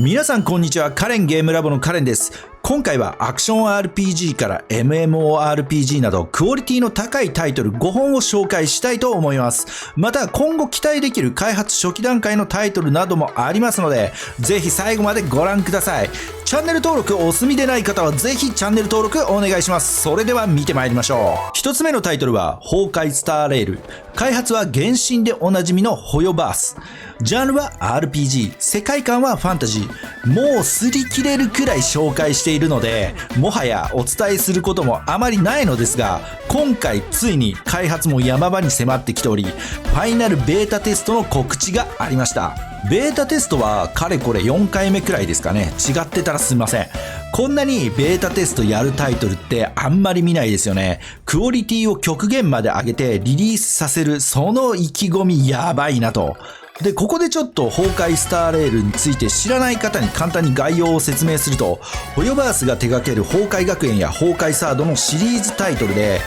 皆さんこんにちは。カレンゲームラボのカレンです。今回はアクション RPG から MMORPG などクオリティの高いタイトル5本を紹介したいと思います。また今後期待できる開発初期段階のタイトルなどもありますので、ぜひ最後までご覧ください。チャンネル登録お済みでない方はぜひチャンネル登録お願いします。それでは見てまいりましょう。一つ目のタイトルは崩壊スターレール。開発は原神でおなじみのホヨバース。ジャンルは RPG、世界観はファンタジー。もう擦り切れるくらい紹介しているので、もはやお伝えすることもあまりないのですが、今回ついに開発も山場に迫ってきており、ファイナルベータテストの告知がありました。ベータテストはかれこれ4回目くらいですかね。違ってたらすみません。こんなにベータテストやるタイトルってあんまり見ないですよね。クオリティを極限まで上げてリリースさせるその意気込みやばいなと。で、ここでちょっと崩壊スターレールについて知らない方に簡単に概要を説明すると、ホヨバースが手掛ける崩壊学園や崩壊サードのシリーズタイトルで、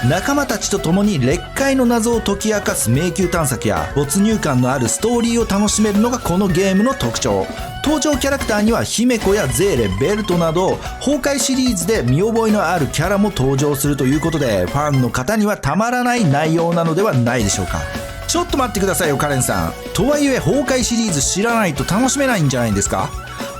仲間たちと共に劣界の謎を解き明かす迷宮探索や没入感のあるストーリーを楽しめるのがこのゲームの特徴。登場キャラクターには姫子やゼーレ、ベルトなど崩壊シリーズで見覚えのあるキャラも登場するということで、ファンの方にはたまらない内容なのではないでしょうか。ちょっと待ってくださいよカレンさん。とはいえ崩壊シリーズ知らないと楽しめないんじゃないんですか。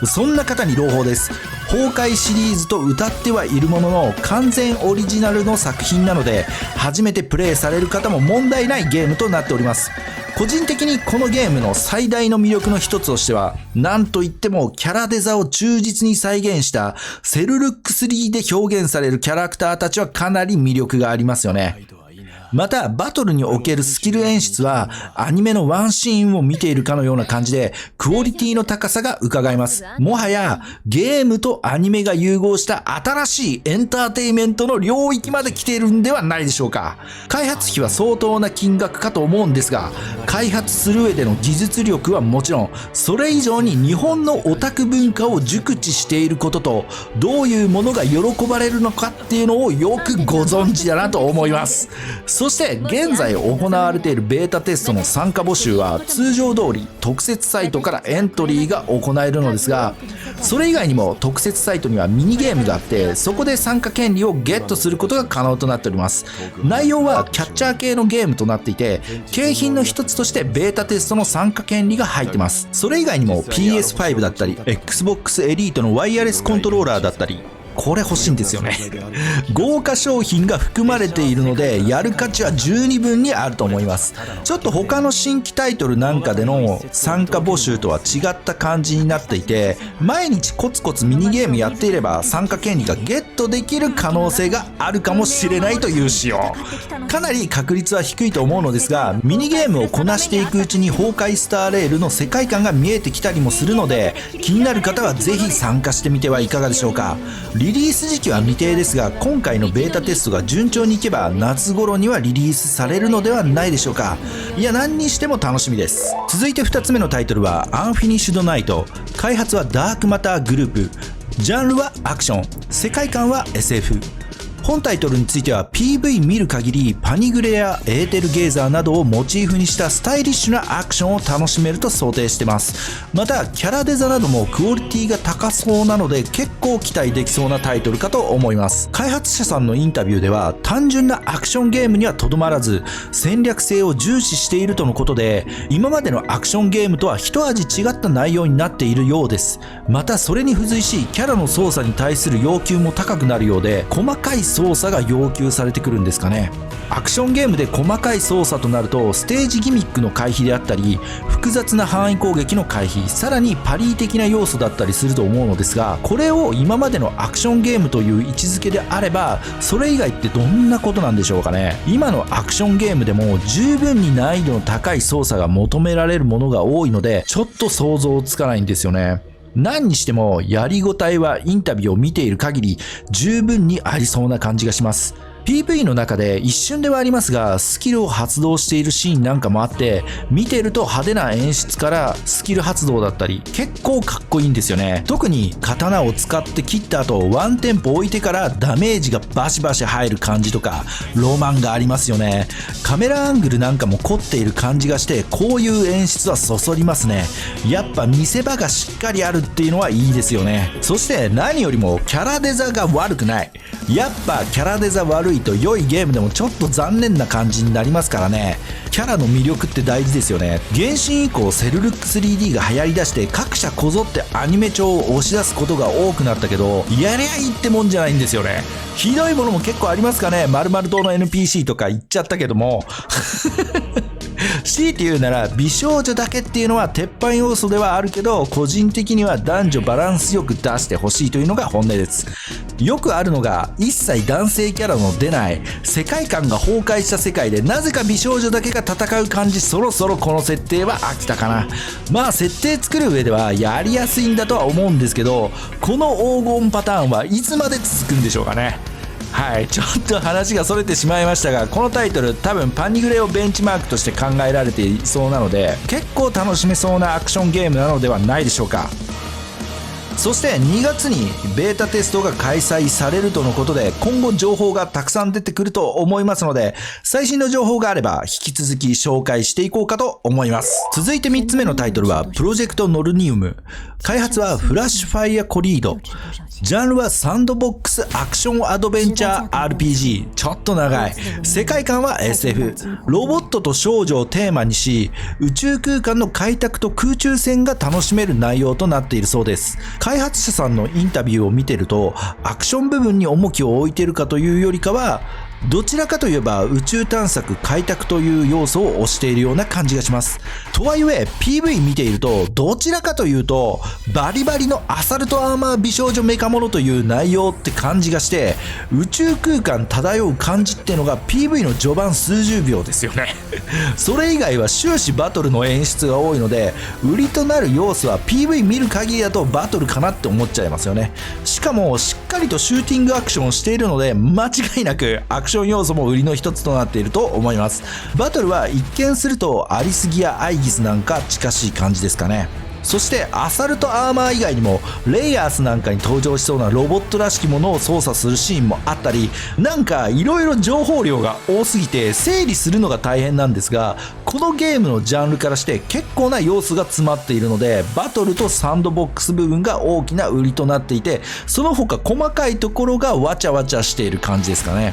そんな方に朗報です。崩壊シリーズと謳ってはいるものの完全オリジナルの作品なので、初めてプレイされる方も問題ないゲームとなっております。個人的にこのゲームの最大の魅力の一つとしては、なんといってもキャラデザを忠実に再現したセルルック3で表現されるキャラクターたちはかなり魅力がありますよね。またバトルにおけるスキル演出はアニメのワンシーンを見ているかのような感じで、クオリティの高さが伺えます。もはやゲームとアニメが融合した新しいエンターテイメントの領域まで来ているんではないでしょうか。開発費は相当な金額かと思うんですが、開発する上での技術力はもちろん、それ以上に日本のオタク文化を熟知していることと、どういうものが喜ばれるのかっていうのをよくご存知だなと思います。そして現在行われているベータテストの参加募集は通常通り特設サイトからエントリーが行えるのですが、それ以外にも特設サイトにはミニゲームがあって、そこで参加権利をゲットすることが可能となっております。内容はキャッチャー系のゲームとなっていて、景品の一つとしてベータテストの参加権利が入ってます。それ以外にも PS5 だったり Xbox エリートのワイヤレスコントローラーだったり、これ欲しいんですよね。豪華商品が含まれているので、やる価値は十二分にあると思います。ちょっと他の新規タイトルなんかでの参加募集とは違った感じになっていて、毎日コツコツミニゲームやっていれば参加権利がゲットできる可能性があるかもしれないという仕様。かなり確率は低いと思うのですが、ミニゲームをこなしていくうちに崩壊スターレールの世界観が見えてきたりもするので、気になる方はぜひ参加してみてはいかがでしょうか。リリース時期は未定ですが、今回のベータテストが順調にいけば夏頃にはリリースされるのではないでしょうか。いや、何にしても楽しみです。続いて2つ目のタイトルはアンフィニッシュドナイト。開発はダークマターグループ。ジャンルはアクション、世界観は SF。本タイトルについては PV 見る限りパニグレやエーテルゲーザーなどをモチーフにしたスタイリッシュなアクションを楽しめると想定してます。またキャラデザなどもクオリティが高そうなので、結構期待できそうなタイトルかと思います。開発者さんのインタビューでは、単純なアクションゲームにはとどまらず戦略性を重視しているとのことで、今までのアクションゲームとは一味違った内容になっているようです。またそれに付随しキャラの操作に対する要求も高くなるようで、細かい操作が要求されてくるんですかね。アクションゲームで細かい操作となると、ステージギミックの回避であったり、複雑な範囲攻撃の回避、さらにパリー的な要素だったりすると思うのですが、これを今までのアクションゲームという位置づけであれば、それ以外ってどんなことなんでしょうかね。今のアクションゲームでも十分に難易度の高い操作が求められるものが多いので、ちょっと想像つかないんですよね。何にしてもやりごたえはインタビューを見ている限り十分にありそうな感じがします。PV の中で一瞬ではありますがスキルを発動しているシーンなんかもあって、見てると派手な演出からスキル発動だったり結構かっこいいんですよね。特に刀を使って切った後ワンテンポ置いてからダメージがバシバシ入る感じとかロマンがありますよね。カメラアングルなんかも凝っている感じがして、こういう演出はそそりますね。やっぱ見せ場がしっかりあるっていうのはいいですよね。そして何よりもキャラデザが悪くない。やっぱキャラデザ悪いと良いゲームでもちょっと残念な感じになりますからね。キャラの魅力って大事ですよね。原神以降セルルック 3D が流行りだして各社こぞってアニメ調を押し出すことが多くなったけど、やりゃいいってもんじゃないんですよね。ひどいものも結構ありますかね。〇〇島の NPC とか言っちゃったけども強いて言うなら美少女だけっていうのは鉄板要素ではあるけど、個人的には男女バランスよく出してほしいというのが本音です。よくあるのが一切男性キャラの出ない世界観が崩壊した世界でなぜか美少女だけが戦う感じ。そろそろこの設定は飽きたかな。まあ設定作る上ではやりやすいんだとは思うんですけど、この黄金パターンはいつまで続くんでしょうかね。はい、ちょっと話がそれてしまいましたが、このタイトル多分パニグレをベンチマークとして考えられていそうなので、結構楽しめそうなアクションゲームなのではないでしょうか。そして2月にベータテストが開催されるとのことで、今後情報がたくさん出てくると思いますので、最新の情報があれば引き続き紹介していこうかと思います。続いて3つ目のタイトルはプロジェクトノルニウム。開発はフラッシュファイアコリード。ジャンルはサンドボックスアクションアドベンチャー RPG。ちょっと長い。世界観は SF。ロボットと少女をテーマにし、宇宙空間の開拓と空中戦が楽しめる内容となっているそうです。開発者さんのインタビューを見てると、アクション部分に重きを置いているかというよりかは、どちらかといえば宇宙探索開拓という要素を推しているような感じがします。とはいえ PV 見ているとどちらかというとバリバリのアサルトアーマー美少女メカモノという内容って感じがして、宇宙空間漂う感じってのが PV の序盤数十秒ですよねそれ以外は終始バトルの演出が多いので、売りとなる要素は PV 見る限りだとバトルかなって思っちゃいますよね。しかもしっかりとシューティングアクションをしているので、間違いなくアクション要素も売りの一つとなっていると思います。バトルは一見するとアリスギア・アイギスなんか近しい感じですかね。そしてアサルトアーマー以外にもレイヤースなんかに登場しそうなロボットらしきものを操作するシーンもあったり、なんかいろいろ情報量が多すぎて整理するのが大変なんですが、このゲームのジャンルからして結構な要素が詰まっているので、バトルとサンドボックス部分が大きな売りとなっていて、その他細かいところがわちゃわちゃしている感じですかね。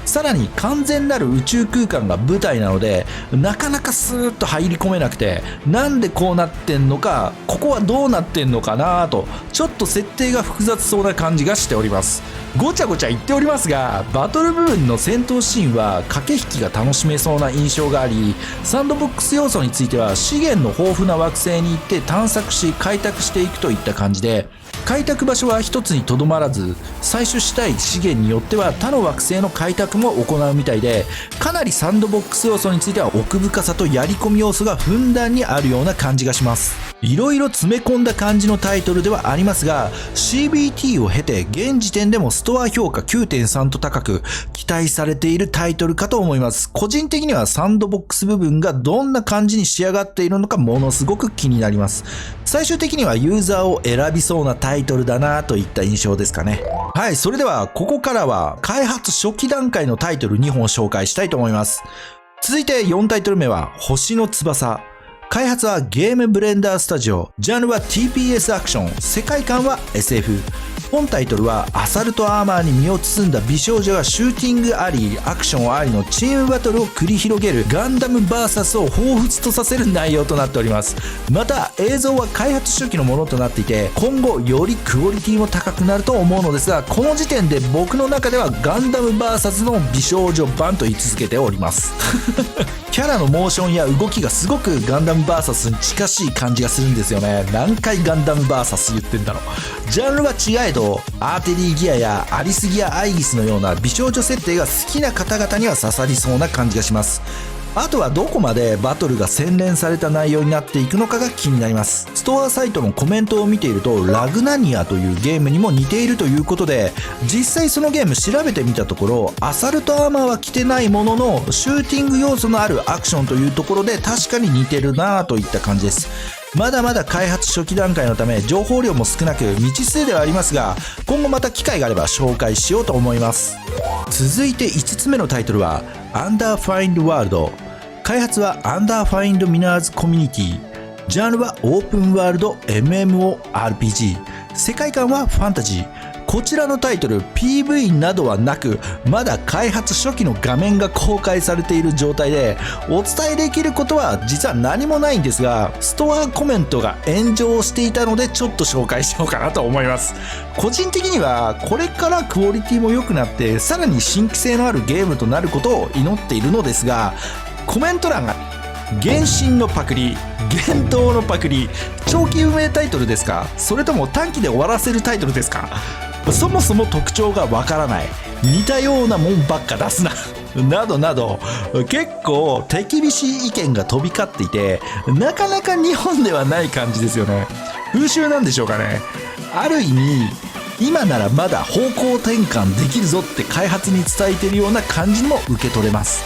さらに完全なる宇宙空間が舞台なので、なかなかスーッと入り込めなくて、なんでこうなってんのか、ここはどうなってんのかなと、ちょっと設定が複雑そうな感じがしております。ごちゃごちゃ言っておりますが、バトル部分の戦闘シーンは駆け引きが楽しめそうな印象があり、サンドボックス要素については資源の豊富な惑星に行って探索し開拓していくといった感じで、開拓場所は一つにとどまらず、採取したい資源によっては他の惑星の開拓も行うみたいで、かなりサンドボックス要素については奥深さとやり込み要素がふんだんにあるような感じがします。いろいろ詰め込んだ感じのタイトルではありますが、 CBT を経て現時点でもストア評価 9.3 と高く期待されているタイトルかと思います。個人的にはサンドボックス部分がどんな感じに仕上がっているのかものすごく気になります。最終的にはユーザーを選びそうなタイトルだなといった印象ですかね。はい、それではここからは開発初期段階のタイトル2本紹介したいと思います。続いて4タイトル目は星の翼。開発はゲームブレンダースタジオ。ジャンルは TPS アクション。世界観は SF。本タイトルはアサルトアーマーに身を包んだ美少女がシューティングありアクションありのチームバトルを繰り広げるガンダム VS を彷彿とさせる内容となっております。また映像は開発初期のものとなっていて、今後よりクオリティも高くなると思うのですが、この時点で僕の中ではガンダム VS の美少女版と言い続けておりますキャラのモーションや動きがすごくガンダム VS に近しい感じがするんですよね。何回ガンダム VS 言ってんだろう。ジャンルは違えどアーテリーギアやアリスギア・アイギスのような美少女設定が好きな方々には刺さりそうな感じがします。あとはどこまでバトルが洗練された内容になっていくのかが気になります。ストアサイトのコメントを見ていると、ラグナニアというゲームにも似ているということで、実際そのゲーム調べてみたところ、アサルトアーマーは着てないものの、シューティング要素のあるアクションというところで確かに似てるなぁといった感じです。まだまだ開発初期段階のため情報量も少なく未知数ではありますが、今後また機会があれば紹介しようと思います。続いて5つ目のタイトルは Underfined World。 開発は Underfined Miners Community。 ジャンルはオープンワールド MMORPG。 世界観はファンタジー。こちらのタイトル PV などはなく、まだ開発初期の画面が公開されている状態で、お伝えできることは実は何もないんですが、ストアコメントが炎上していたのでちょっと紹介しようかなと思います。個人的にはこれからクオリティも良くなってさらに新規性のあるゲームとなることを祈っているのですが、コメント欄が原神のパクリ、幻冬のパクリ、長期運営タイトルですか、それとも短期で終わらせるタイトルですか、そもそも特徴がわからない、似たようなもんばっか出すななどなど、結構手厳しい意見が飛び交っていて、なかなか日本ではない感じですよね。風習なんでしょうかね。ある意味今ならまだ方向転換できるぞって開発に伝えているような感じにも受け取れます。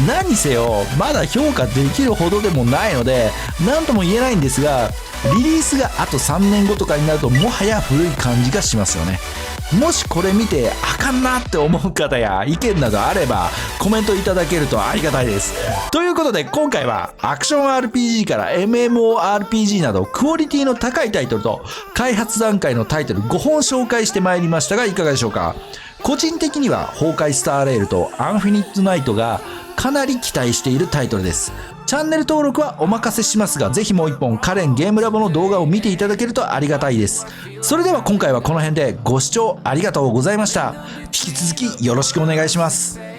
何せよまだ評価できるほどでもないので何とも言えないんですが、リリースがあと3年後とかになるともはや古い感じがしますよね。もしこれ見てあかんなって思う方や意見などあればコメントいただけるとありがたいです。ということで今回はアクション RPG から MMORPG などクオリティの高いタイトルと開発段階のタイトル5本紹介してまいりましたが、いかがでしょうか。個人的には崩壊スターレールとアンフィニットナイトがかなり期待しているタイトルです。チャンネル登録はお任せしますが、ぜひもう一本カレンゲームラボの動画を見ていただけるとありがたいです。それでは今回はこの辺でご視聴ありがとうございました。引き続きよろしくお願いします。